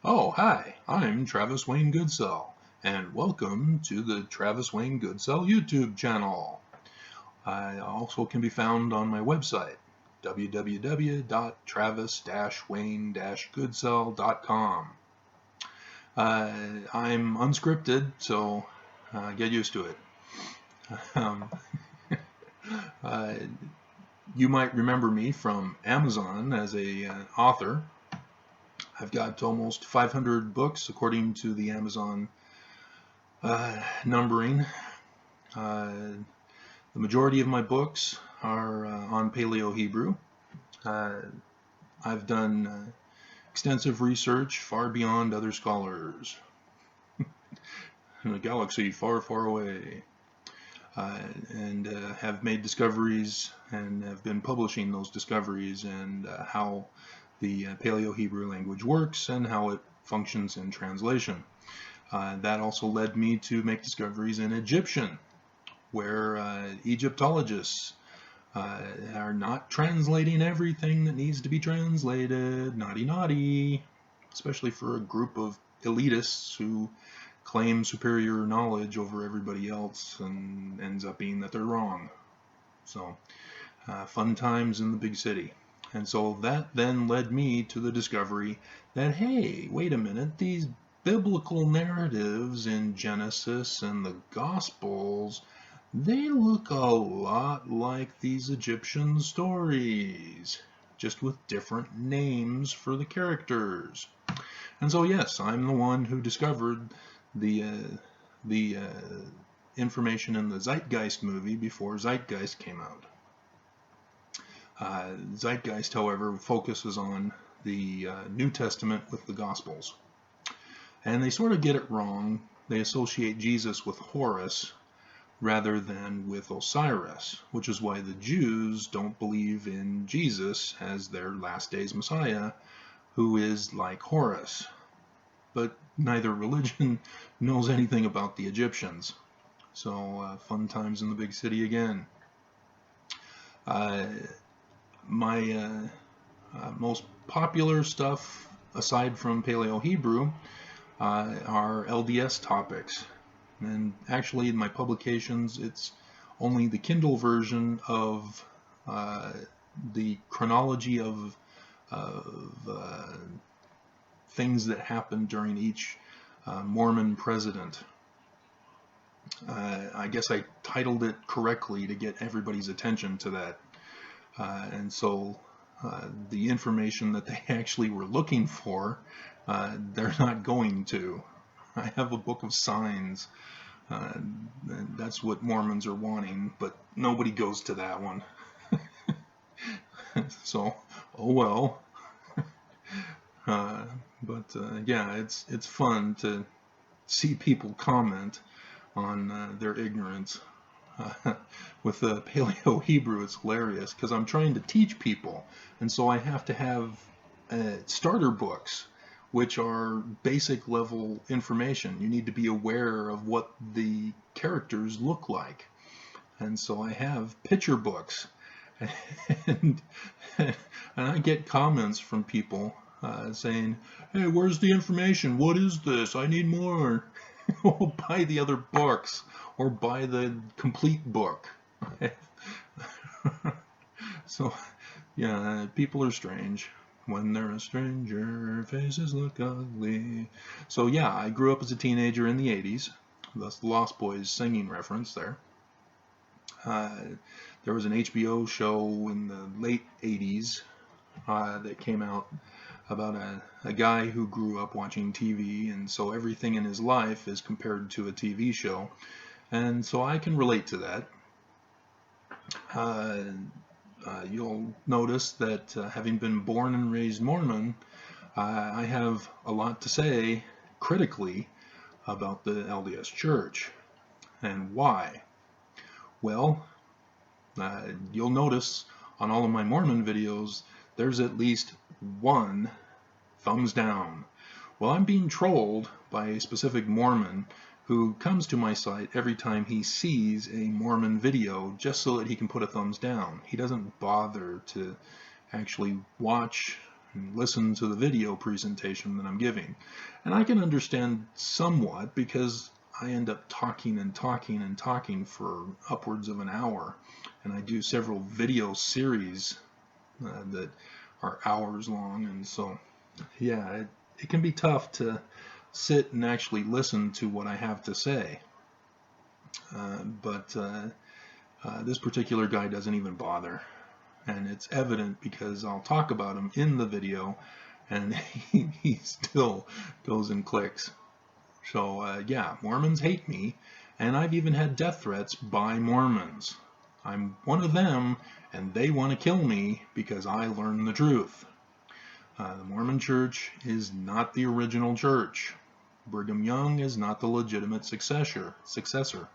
Oh, hi, I'm Travis Wayne Goodsell, and welcome to the Travis Wayne Goodsell YouTube channel. I also can be found on my website, www.travis-wayne-goodsell.com. I'm unscripted, so get used to it. Um, you might remember me from Amazon as an author. I've got almost 500 books according to the Amazon numbering. The majority of my books are on Paleo Hebrew. I've done extensive research far beyond other scholars in a galaxy far, far away, and have made discoveries and have been publishing those discoveries and how the Paleo Hebrew language works and how it functions in translation. That also led me to make discoveries in Egyptian, where Egyptologists are not translating everything that needs to be translated. Naughty, naughty. Especially for a group of elitists who claim superior knowledge over everybody else and ends up being that they're wrong. So, fun times in the big city. And so that then led me to the discovery that, hey, wait a minute, these biblical narratives in Genesis and the Gospels, they look a lot like these Egyptian stories, just with different names for the characters. And so yes, I'm the one who discovered the information in the Zeitgeist movie before Zeitgeist came out. Zeitgeist, however, focuses on the New Testament with the Gospels. And they sort of get it wrong. They associate Jesus with Horus rather than with Osiris, which is why the Jews don't believe in Jesus as their last days Messiah, who is like Horus. But neither religion knows anything about the Egyptians. So fun times in the big city again. My most popular stuff, aside from Paleo Hebrew, are LDS topics. And actually, in my publications, it's only the Kindle version of the chronology of things that happened during each Mormon president. I guess I titled it correctly to get everybody's attention to that. And so the information that they actually were looking for, they're not going to. I have a book of signs. And that's what Mormons are wanting, but nobody goes to that one. So, oh well. Yeah, it's fun to see people comment on their ignorance. With the Paleo Hebrew, it's hilarious because I'm trying to teach people, and so I have to have starter books, which are basic level information. You need to be aware of what the characters look like. And so I have picture books. And I get comments from people saying, hey, where's the information? What is this? I need more. Or buy the other books, or buy the complete book. So, yeah, people are strange. When they're a stranger, faces look ugly. So yeah, I grew up as a teenager in the 80s. That's the Lost Boys singing reference there. There was an HBO show in the late 80s that came out about a guy who grew up watching TV, and so everything in his life is compared to a TV show. And so I can relate to that. You'll notice that having been born and raised Mormon, I have a lot to say critically about the LDS Church. And why? Well, you'll notice on all of my Mormon videos, there's at least one thumbs down. Well, I'm being trolled by a specific Mormon who comes to my site every time he sees a Mormon video just so that he can put a thumbs down. He doesn't bother to actually watch and listen to the video presentation that I'm giving. And I can understand somewhat because I end up talking and talking and talking for upwards of an hour. And I do several video series that are hours long. And so, yeah, it can be tough to sit and actually listen to what I have to say. But this particular guy doesn't even bother. And it's evident because I'll talk about him in the video and he still goes and clicks. So yeah, Mormons hate me, and I've even had death threats by Mormons. I'm one of them, and they want to kill me because I learned the truth. The Mormon Church is not the original church. Brigham Young is not the legitimate successor.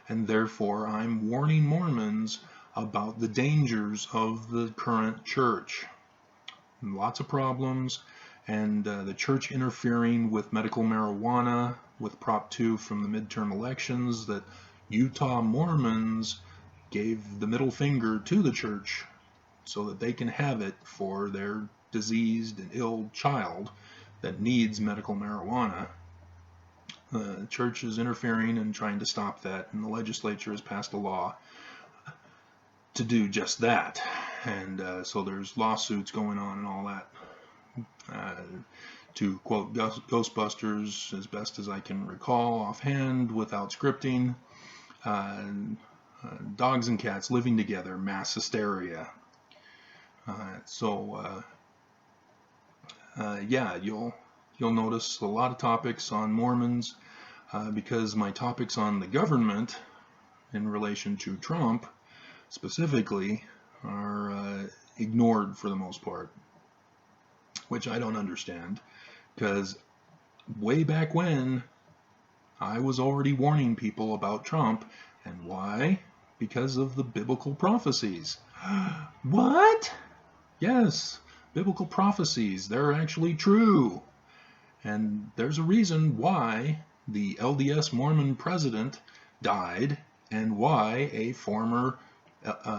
And therefore I'm warning Mormons about the dangers of the current church. Lots of problems, and the church interfering with medical marijuana, with Prop 2 from the midterm elections, that Utah Mormons gave the middle finger to the church so that they can have it for their diseased and ill child that needs medical marijuana. The church is interfering and trying to stop that, and the legislature has passed a law to do just that. And so there's lawsuits going on and all that. To quote Ghostbusters, as best as I can recall offhand without scripting, dogs and cats living together, mass hysteria. Yeah, you'll notice a lot of topics on Mormons because my topics on the government in relation to Trump specifically are ignored for the most part, which I don't understand, because way back when I was already warning people about Trump. And why? Because of the biblical prophecies. What? Yes, biblical prophecies, they're actually true. And there's a reason why the LDS Mormon president died and why a former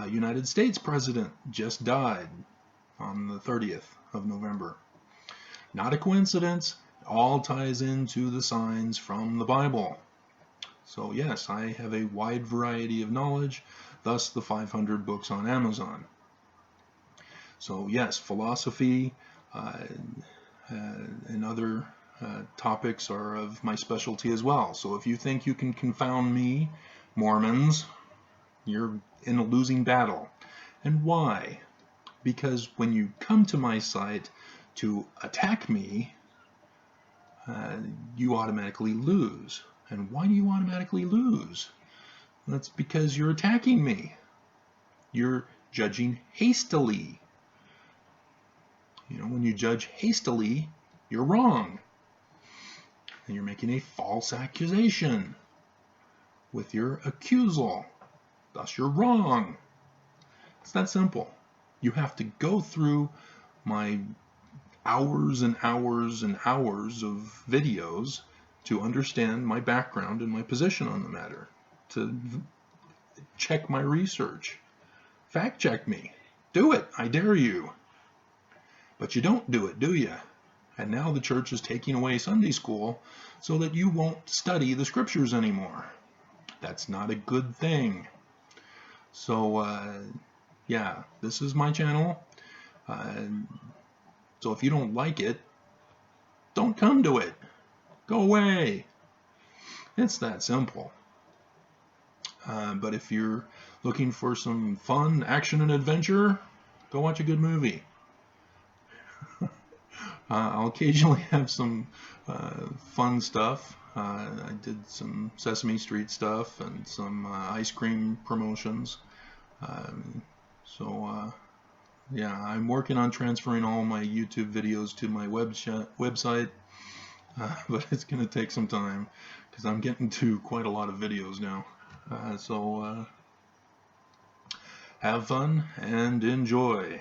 United States president just died on the 30th of November. Not a coincidence. It all ties into the signs from the Bible. So yes, I have a wide variety of knowledge, thus the 500 books on Amazon. So yes, philosophy and other topics are of my specialty as well. So if you think you can confound me, Mormons, you're in a losing battle. And why? Because when you come to my site to attack me, you automatically lose. And why do you automatically lose? That's because you're attacking me. You're judging hastily. You know, when you judge hastily, you're wrong. And you're making a false accusation with your accusal. Thus, you're wrong. It's that simple. You have to go through my hours and hours and hours of videos to understand my background and my position on the matter, to check my research. Fact check me. Do it. I dare you. But you don't do it, do you? And now the church is taking away Sunday school so that you won't study the scriptures anymore. That's not a good thing. So, yeah, this is my channel. So if you don't like it, don't come to it. Go away. It's that simple. But if you're looking for some fun, action, and adventure, go watch a good movie. I'll occasionally have some fun stuff. I did some Sesame Street stuff and some ice cream promotions. Yeah, I'm working on transferring all my YouTube videos to my website, but it's going to take some time because I'm getting to quite a lot of videos now. So have fun and enjoy.